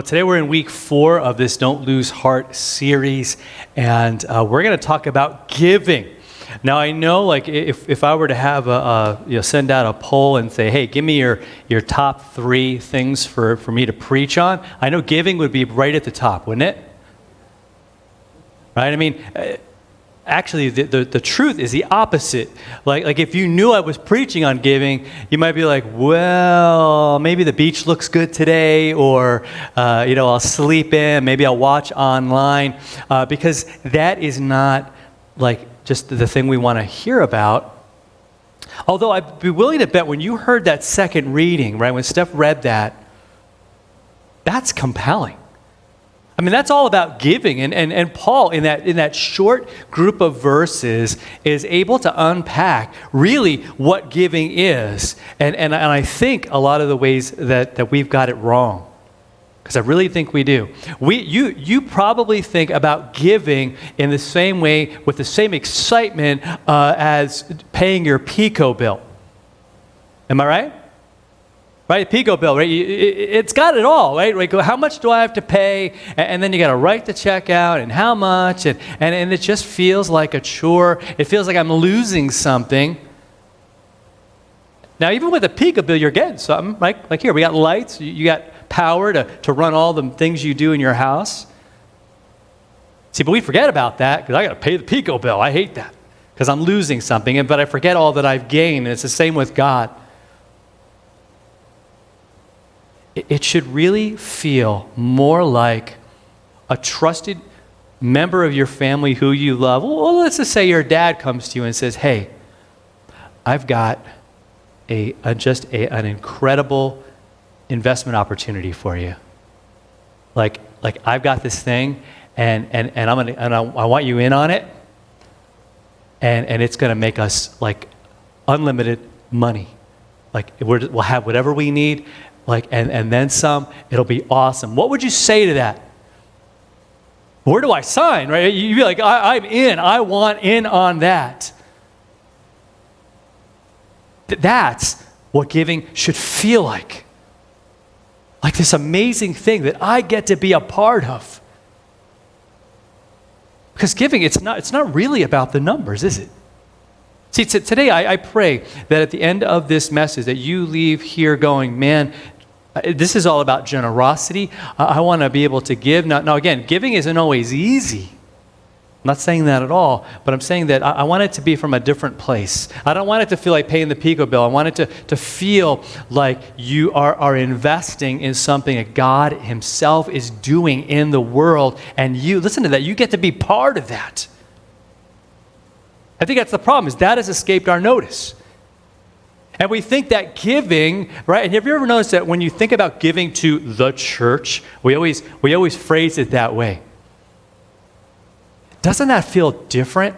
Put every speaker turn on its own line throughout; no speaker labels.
Well, today we're in week 4 of this Don't Lose Heart series, and we're going to talk about giving. Now, I know, like, if I were to have send out a poll and say, hey, give me your top 3 things for me to preach on, I know giving would be right at the top, wouldn't it? Right? I mean, actually, the truth is the opposite. Like if you knew I was preaching on giving, you might be like, well, maybe the beach looks good today, or I'll sleep in, maybe I'll watch online, because that is not like just the thing we want to hear about. Although I'd be willing to bet when you heard that second reading, right, when Steph read that, that's compelling. I mean, that's all about giving, and Paul in that short group of verses is able to unpack really what giving is, and I think a lot of the ways that we've got it wrong, because I really think we do. You probably think about giving in the same way, with the same excitement as paying your Pico bill. Am I right? Right, Pico bill, right? It's got it all, right? Like, how much do I have to pay? And then you got to write the check out, and how much, and it just feels like a chore. It feels like I'm losing something. Now, even with a Pico bill, you're getting something, right? Like here, we got lights, you got power to run all the things you do in your house. See, but we forget about that because I got to pay the Pico bill. I hate that because I'm losing something, but I forget all that I've gained, and it's the same with God. It should really feel more like a trusted member of your family who you love. Well, let's just say your dad comes to you and says, hey, I've got an incredible investment opportunity for you. Like I've got this thing, and I want you in on it, and it's going to make us like unlimited money. Like we'll have whatever we need. And then some, it'll be awesome. What would you say to that? Where do I sign, right? You'd be like, I'm in. I want in on that. That's what giving should feel like. Like this amazing thing that I get to be a part of. Because giving, it's not really about the numbers, is it? See, today I pray that at the end of this message that you leave here going, man, this is all about generosity. I want to be able to give. Now, again, giving isn't always easy. I'm not saying that at all, but I'm saying that I want it to be from a different place. I don't want it to feel like paying the Pico bill. I want it to feel like you are investing in something that God himself is doing in the world, and you, listen to that, you get to be part of that. I think that's the problem, is that has escaped our notice. And we think that giving, right? And have you ever noticed that when you think about giving to the church, we always phrase it that way. Doesn't that feel different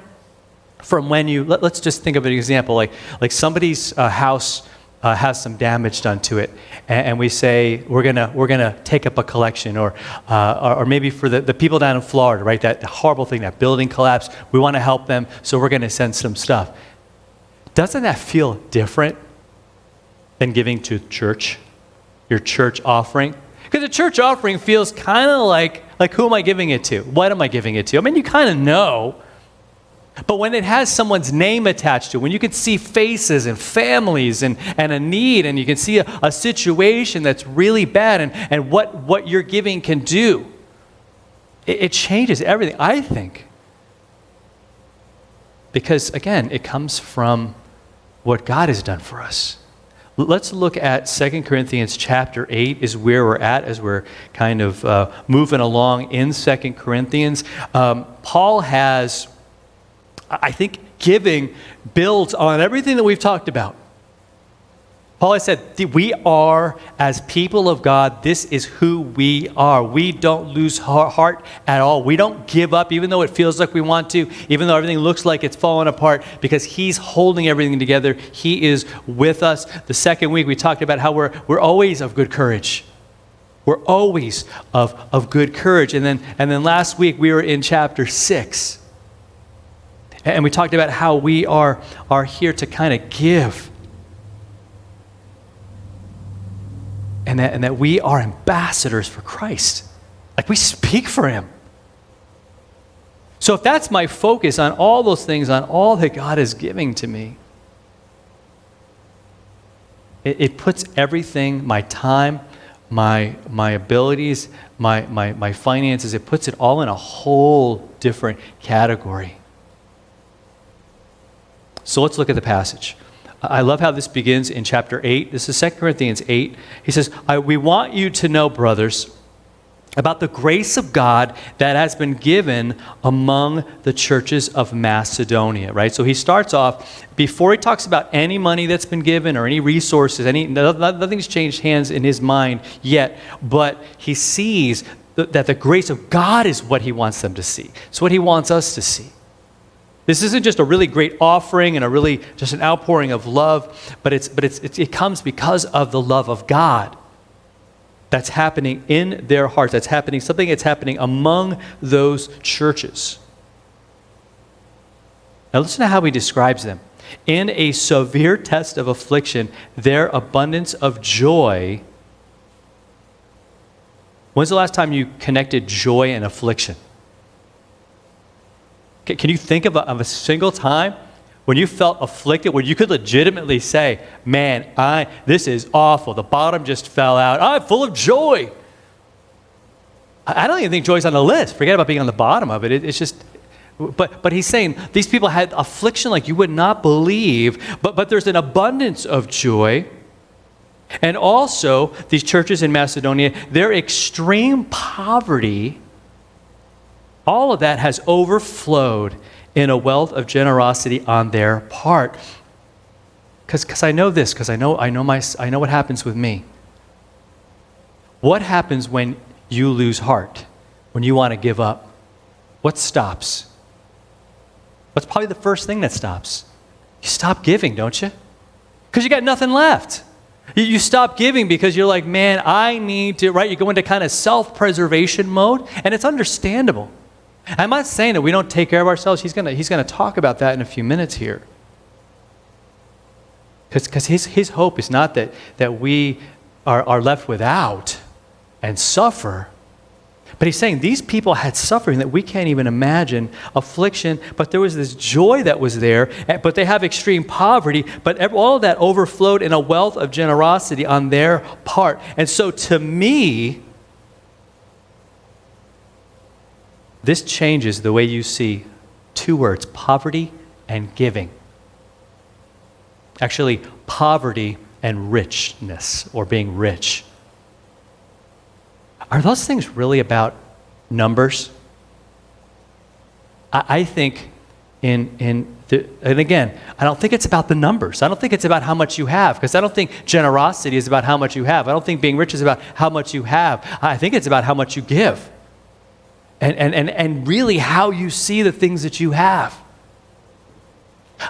from when you, let's just think of an example, like somebody's house has some damage done to it, and we say we're gonna take up a collection, or maybe for the people down in Florida, right? That horrible thing, that building collapse. We want to help them, so we're gonna send some stuff. Doesn't that feel different than giving to church, your church offering? Because the church offering feels kind of like who am I giving it to? What am I giving it to? I mean, you kind of know. But when it has someone's name attached to it, when you can see faces and families and a need, and you can see a situation that's really bad, and what your giving can do, it changes everything, I think. Because, again, it comes from what God has done for us. Let's look at 2 Corinthians chapter 8 is where we're at as we're kind of moving along in 2 Corinthians. Paul has, I think, giving builds on everything that we've talked about. Paul has said, we are, as people of God, this is who we are. We don't lose heart at all. We don't give up, even though it feels like we want to, even though everything looks like it's falling apart, because he's holding everything together. He is with us. The second week, we talked about how we're always of good courage. We're always of good courage. And then last week, we were in chapter 6. And we talked about how we are here to kind of give. and that we are ambassadors for Christ. Like we speak for him. So if that's my focus on all those things, on all that God is giving to me, it puts everything, my time, my abilities, my finances, it puts it all in a whole different category. So let's look at the passage. I love how this begins in chapter 8. This is 2 Corinthians 8. He says, we want you to know, brothers, about the grace of God that has been given among the churches of Macedonia, right? So he starts off, before he talks about any money that's been given or any resources, nothing's changed hands in his mind yet, but he sees that the grace of God is what he wants them to see. It's what he wants us to see. This isn't just a really great offering and a really just an outpouring of love, but it comes because of the love of God that's happening in their hearts. That's happening among those churches. Now listen to how he describes them. In a severe test of affliction, their abundance of joy. When's the last time you connected joy and affliction? Can you think of a single time when you felt afflicted, where you could legitimately say, man, this is awful. The bottom just fell out. I'm full of joy. I don't even think joy's on the list. Forget about being on the bottom of it. It's just, but he's saying these people had affliction like you would not believe, but there's an abundance of joy. And also, these churches in Macedonia, their extreme poverty, all of that has overflowed in a wealth of generosity on their part. Because I know this, because I know what happens with me. What happens when you lose heart, when you want to give up? What stops? What's probably the first thing that stops? You stop giving, don't you? Because you got nothing left. You stop giving because you're like, man, I need to, right? You go into kind of self-preservation mode, and it's understandable. I'm not saying that we don't take care of ourselves. He's gonna talk about that in a few minutes here. Because his hope is not that we are left without and suffer. But he's saying these people had suffering that we can't even imagine, affliction, but there was this joy that was there, but they have extreme poverty, but all of that overflowed in a wealth of generosity on their part. And so to me, this changes the way you see two words, poverty and giving. Actually, poverty and richness, or being rich. Are those things really about numbers? I think and again, I don't think it's about the numbers. I don't think it's about how much you have, because I don't think generosity is about how much you have. I don't think being rich is about how much you have. I think it's about how much you give. And really how you see the things that you have.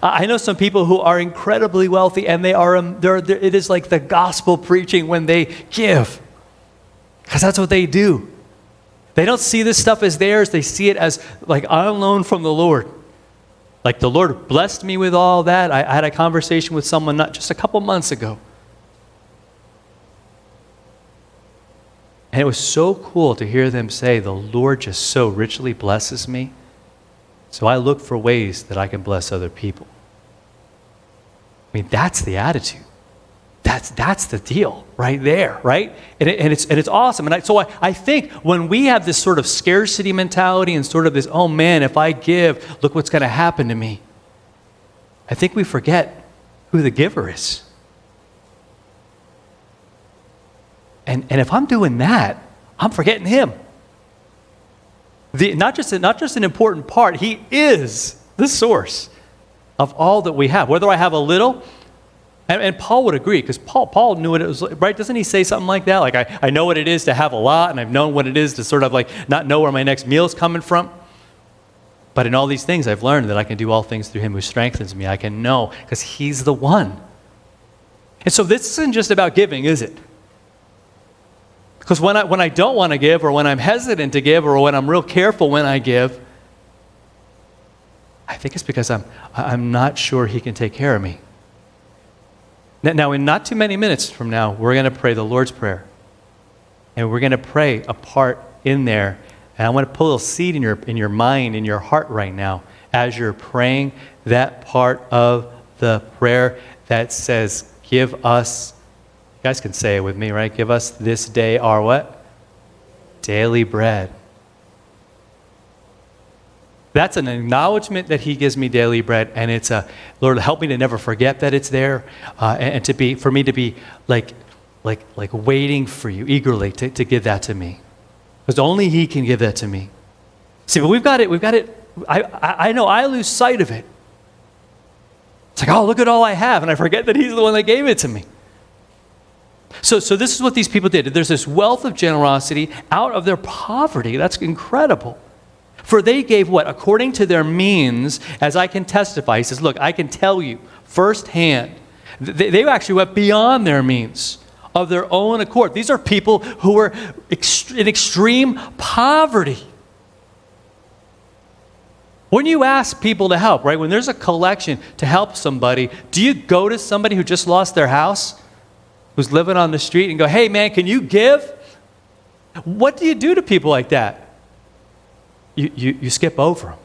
I know some people who are incredibly wealthy, and it is like the gospel preaching when they give, because that's what they do. They don't see this stuff as theirs. They see it as like, I'm loaned from the Lord. Like the Lord blessed me with all that. I had a conversation with someone just a couple months ago. And it was so cool to hear them say, the Lord just so richly blesses me, so I look for ways that I can bless other people. I mean, that's the attitude. That's the deal right there, right? And it's awesome. And so I think when we have this sort of scarcity mentality and sort of this, oh man, if I give, look what's going to happen to me, I think we forget who the giver is. And if I'm doing that, I'm forgetting him. Not just an important part, he is the source of all that we have. Whether I have a little, and Paul would agree, because Paul knew what it was like, right? Doesn't he say something like that? Like, I know what it is to have a lot, and I've known what it is to sort of like not know where my next meal is coming from. But in all these things, I've learned that I can do all things through him who strengthens me. I can know, because he's the one. And so this isn't just about giving, is it? Because when I don't want to give, or when I'm hesitant to give, or when I'm real careful when I give, I think it's because I'm not sure he can take care of me. Now, in not too many minutes from now, we're going to pray the Lord's Prayer. And we're going to pray a part in there. And I want to put a little seed in your mind, in your heart right now, as you're praying that part of the prayer that says, give us, you guys can say it with me, right? Give us this day our what? Daily bread. That's an acknowledgement that he gives me daily bread, and it's a, Lord, help me to never forget that it's there, and for me to be like waiting for you eagerly to give that to me. Because only he can give that to me. See, but we've got it, I know I lose sight of it. It's like, oh, look at all I have, and I forget that he's the one that gave it to me. So this is what these people did. There's this wealth of generosity out of their poverty. That's incredible. For they gave what? According to their means, as I can testify. He says, look, I can tell you firsthand. They actually went beyond their means of their own accord. These are people who were in extreme poverty. When you ask people to help, right, when there's a collection to help somebody, do you go to somebody who just lost their house, who's living on the street, and go, hey, man, can you give? What do you do to people like that? You skip over them.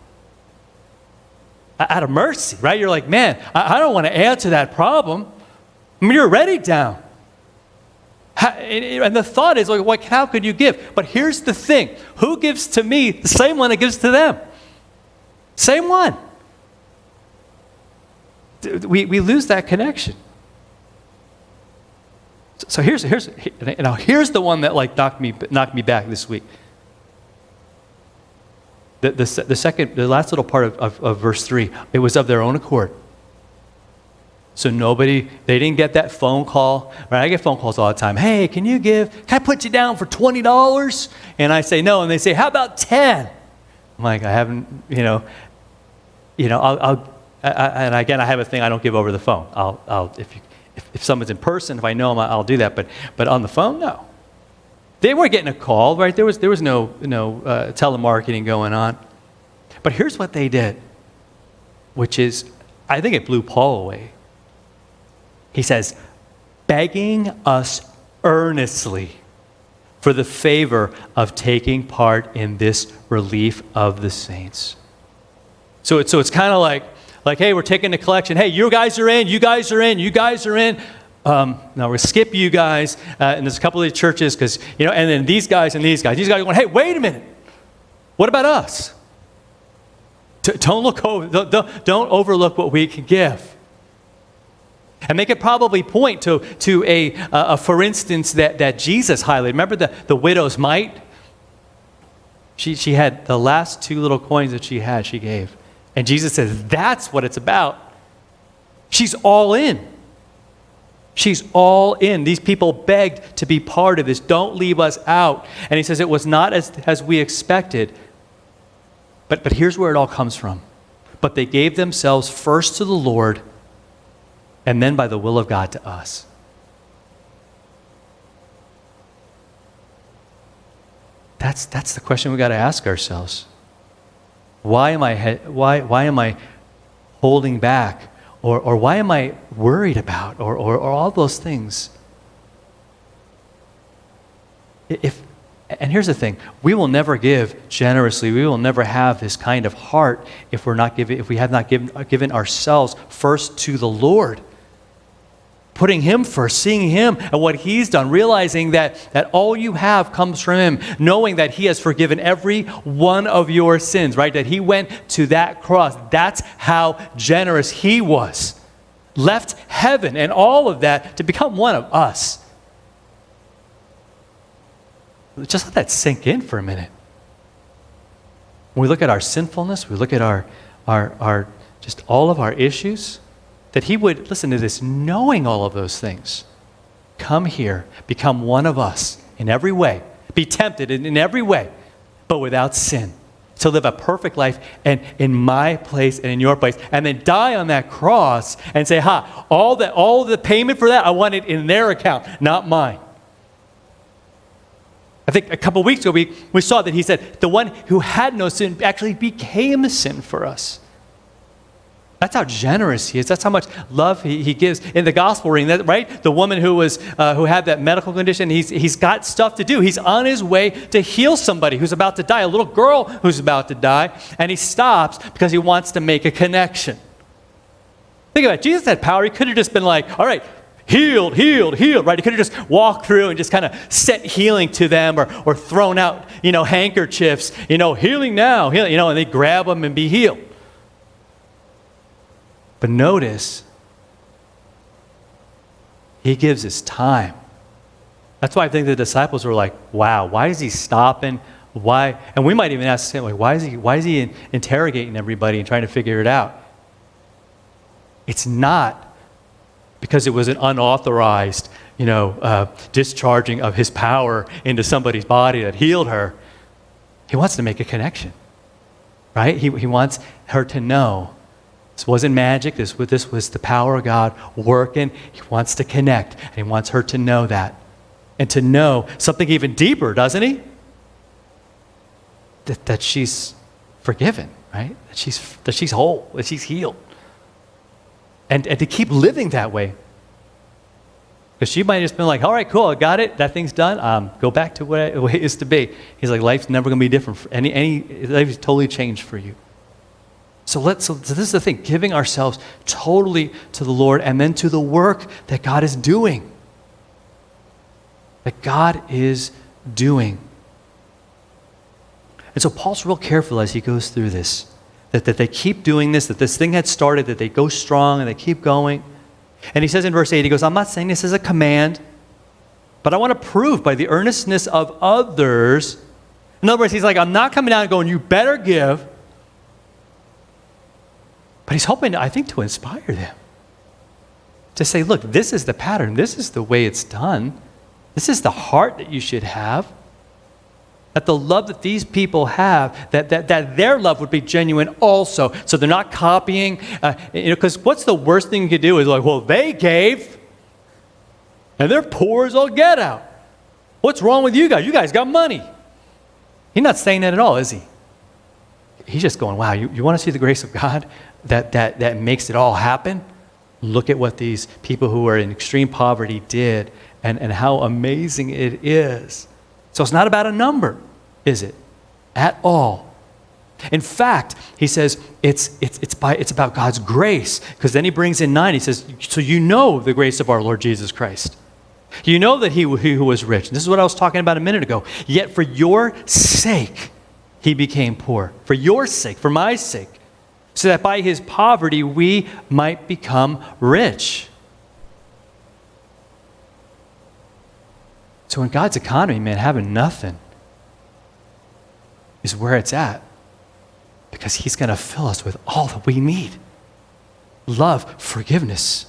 Out of mercy, right? You're like, man, I don't want to add to that problem. I mean, you're already down. And the thought is, like, how could you give? But here's the thing. Who gives to me? The same one that gives to them. Same one. We lose that connection. So here's the one that like knocked me back this week. The last little part of verse 3, it was of their own accord. So they didn't get that phone call, right? I get phone calls all the time. Hey, can I put you down for $20? And I say no, and they say, how about 10? I'm like, I haven't, and again, I have a thing, I don't give over the phone. If someone's in person, if I know them, I'll do that, but on the phone, no. They weren't getting a call, right? There was no telemarketing going on. But here's what they did, which is, I think it blew Paul away. He says, begging us earnestly for the favor of taking part in this relief of the saints. So it's kind of like, hey, we're taking the collection. Hey, you guys are in, you guys are in, you guys are in. Now we're going to skip you guys, and there's a couple of churches, because, and then these guys and these guys. These guys are going, hey, wait a minute. What about us? Don't overlook what we can give. And they could probably point to a for instance, that Jesus highlighted. Remember the widow's mite? She had the last 2 little coins that she had, she gave. And Jesus says, that's what it's about. She's all in. She's all in. These people begged to be part of this. Don't leave us out. And he says it was not as we expected. But here's where it all comes from. But they gave themselves first to the Lord, and then by the will of God to us. That's the question we got to ask ourselves. Why am I holding back? Or why am I worried about? Or all those things? And here's the thing: we will never give generously. We will never have this kind of heart if we have not given ourselves first to the Lord. Putting Him first, seeing Him and what He's done, realizing that all you have comes from Him, knowing that He has forgiven every one of your sins, right? That He went to that cross. That's how generous He was. Left heaven and all of that to become one of us. Just let that sink in for a minute. When we look at our sinfulness, we look at our just all of our issues, that He would, listen to this, knowing all of those things, come here, become one of us in every way, be tempted in every way, but without sin, to live a perfect life and in my place and in your place, and then die on that cross and say, all the payment for that, I want it in their account, not mine. I think a couple weeks ago we saw that He said the one who had no sin actually became sin for us. That's how generous he is. That's how much love he gives. In the gospel reading, right? The woman who had that medical condition, he's got stuff to do. He's on his way to heal somebody who's about to die, a little girl who's about to die, and he stops because he wants to make a connection. Think about it. Jesus had power. He could have just been like, all right, healed, healed, healed, right? He could have just walked through and just kind of sent healing to them or thrown out, handkerchiefs, healing now, healing, and they grab them and be healed. But notice, he gives his time. That's why I think the disciples were like, wow, why is he stopping? Why? And we might even ask him, like, why is he interrogating everybody and trying to figure it out? It's not because it was an unauthorized, discharging of his power into somebody's body that healed her. He wants to make a connection, right? He wants her to know this wasn't magic. This was the power of God working. He wants to connect, and he wants her to know that. And to know something even deeper, doesn't he? That she's forgiven, right? That she's whole, that she's healed. And to keep living that way. Because she might have just been like, all right, cool, I got it. That thing's done. Go back to the way it used to be. He's like, life's never going to be different. Life's totally changed for you. So this is the thing, giving ourselves totally to the Lord and then to the work that God is doing. That God is doing. And so Paul's real careful as he goes through this, that they keep doing this, that this thing had started, that they go strong and they keep going. And he says in verse 8, he goes, I'm not saying this as a command, but I want to prove by the earnestness of others. In other words, he's like, I'm not coming down and going, you better give. But he's hoping, I think, to inspire them. To say, look, this is the pattern. This is the way it's done. This is the heart that you should have. That the love that these people have, that their love would be genuine also. So they're not copying. Because what's the worst thing you could do is like, well, they gave, and they're poor as all get out. What's wrong with you guys? You guys got money. He's not saying that at all, is he? He's just going, wow, you want to see the grace of God that makes it all happen? Look at what these people who are in extreme poverty did and how amazing it is. So it's not about a number, is it? At all. In fact, he says it's about God's grace, because then he brings in 9. He says, so you know the grace of our Lord Jesus Christ. You know that he who was rich. And this is what I was talking about a minute ago. Yet for your sake, he became poor. For your sake, for my sake. So that by his poverty, we might become rich. So in God's economy, man, having nothing is where it's at. Because he's going to fill us with all that we need. Love, forgiveness.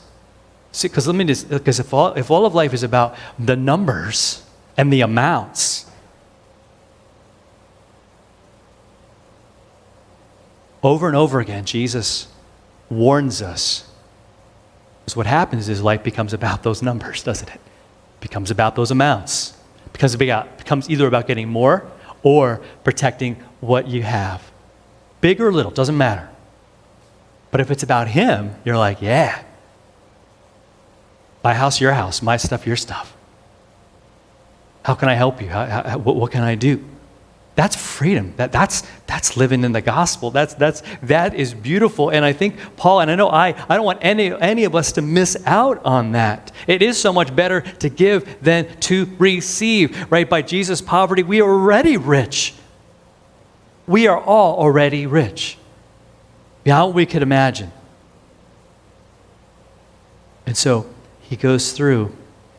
See, because if all of life is about the numbers and the amounts, over and over again, Jesus warns us. Because what happens is life becomes about those numbers, doesn't it? It becomes about those amounts. It becomes either about getting more or protecting what you have. Big or little, doesn't matter. But if it's about him, you're like, yeah. My house, your house. My stuff, your stuff. How can I help you? What can I do? That's freedom. That's living in the gospel. That is beautiful. And I think Paul, and I know I don't want any of us to miss out on that. It is so much better to give than to receive. Right? By Jesus' poverty, we are already rich. We are all already rich. Beyond what we could imagine. And so he goes through.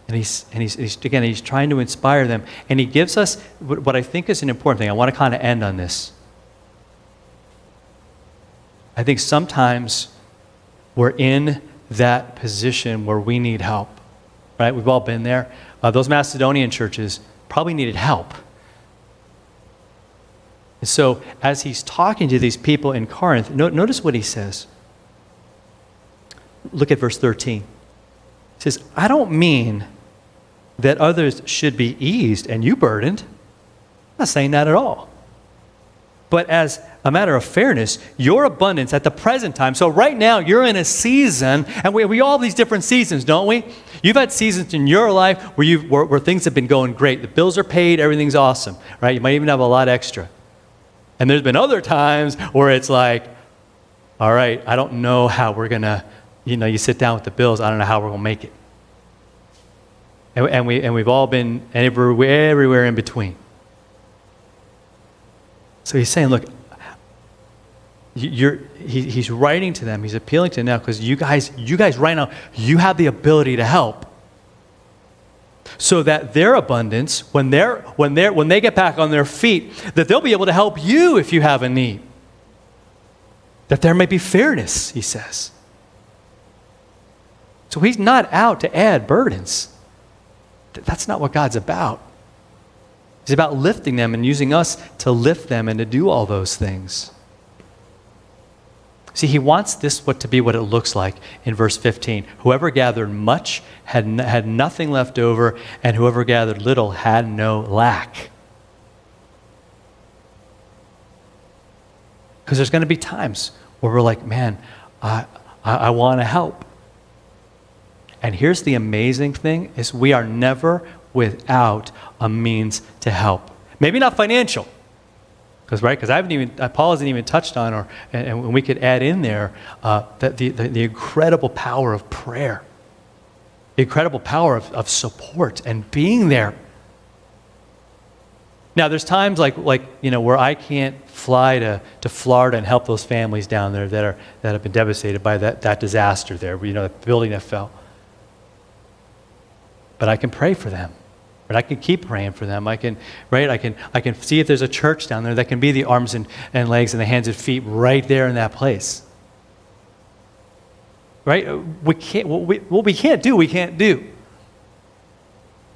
And he's trying to inspire them. And he gives us what I think is an important thing. I want to kind of end on this. I think sometimes we're in that position where we need help. Right? We've all been there. Those Macedonian churches probably needed help. And so as he's talking to these people in Corinth, notice what he says. Look at verse 13. He says, I don't mean that others should be eased and you burdened. I'm not saying that at all. But as a matter of fairness, your abundance at the present time, so right now you're in a season, and we all have these different seasons, don't we? You've had seasons in your life where things have been going great. The bills are paid, everything's awesome, right? You might even have a lot extra. And there's been other times where it's like, all right, I don't know how we're going to, you sit down with the bills, I don't know how we're going to make it. And we've all been everywhere in between. So he's saying, look, he's writing to them, he's appealing to them now because you guys right now, you have the ability to help. So that their abundance, when they get back on their feet, that they'll be able to help you if you have a need. That there may be fairness, he says. So he's not out to add burdens. That's not what God's about. He's about lifting them and using us to lift them and to do all those things. See, he wants this to be what it looks like in verse 15. Whoever gathered much had nothing left over, and whoever gathered little had no lack. Because there's going to be times where we're like, man, I want to help. And here's the amazing thing, is we are never without a means to help. Maybe not financial. Because Paul hasn't even touched on, and we could add in there that the incredible power of prayer, the incredible power of support and being there. Now, there's times like where I can't fly to Florida and help those families down there that have been devastated by that disaster there, the building that fell. But I can pray for them. But I can keep praying for them. I can see if there's a church down there that can be the arms and legs and the hands and feet right there in that place. Right? What we can't do, we can't do.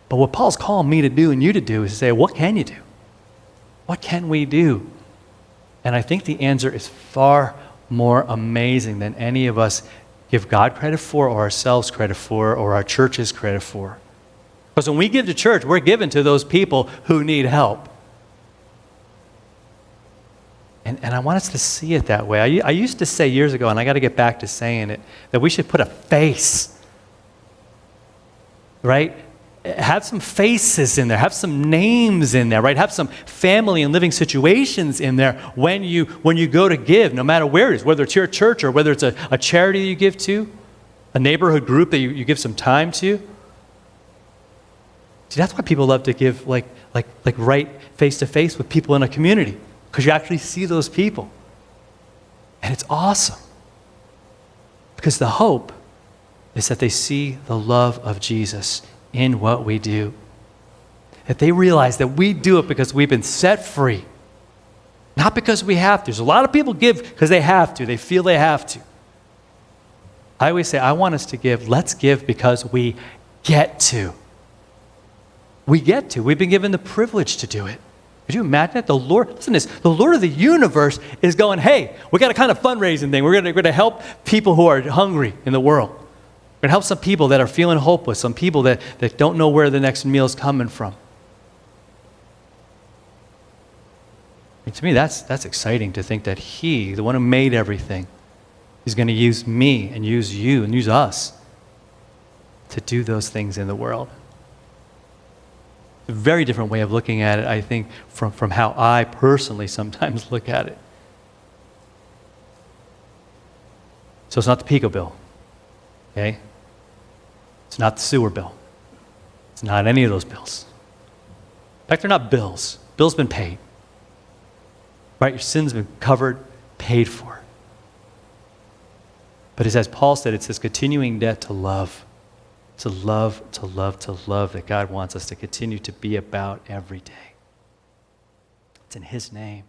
But what Paul's calling me to do and you to do is to say, what can you do? What can we do? And I think the answer is far more amazing than any of us give God credit for or ourselves credit for or our churches credit for. Because when we give to church, we're giving to those people who need help. And I want us to see it that way. I used to say years ago, and I got to get back to saying it, that we should put a face, right? Have some faces in there. Have some names in there, right? Have some family and living situations in there when you go to give, no matter where it is, whether it's your church or whether it's a charity that you give to, a neighborhood group that you give some time to. See, that's why people love to give like right face-to-face with people in a community, because you actually see those people. And it's awesome. Because the hope is that they see the love of Jesus in what we do. That they realize that we do it because we've been set free. Not because we have to. There's a lot of people give because they have to. They feel they have to. I always say, I want us to give. Let's give because we get to. We get to. We've been given the privilege to do it. Could you imagine it? The Lord, listen to this, the Lord of the universe is going, hey, we got a kind of fundraising thing. We're going to help people who are hungry in the world. We're going to help some people that are feeling hopeless, some people that don't know where the next meal is coming from. And to me, that's exciting to think that He, the one who made everything, is going to use me and use you and use us to do those things in the world. A very different way of looking at it, I think, from how I personally sometimes look at it. So it's not the PICO bill, okay? It's not the sewer bill. It's not any of those bills. In fact, they're not bills. Bill's been paid. Right? Your sin's been covered, paid for. But as Paul said, it's this continuing debt to love. To love that God wants us to continue to be about every day. It's in His name.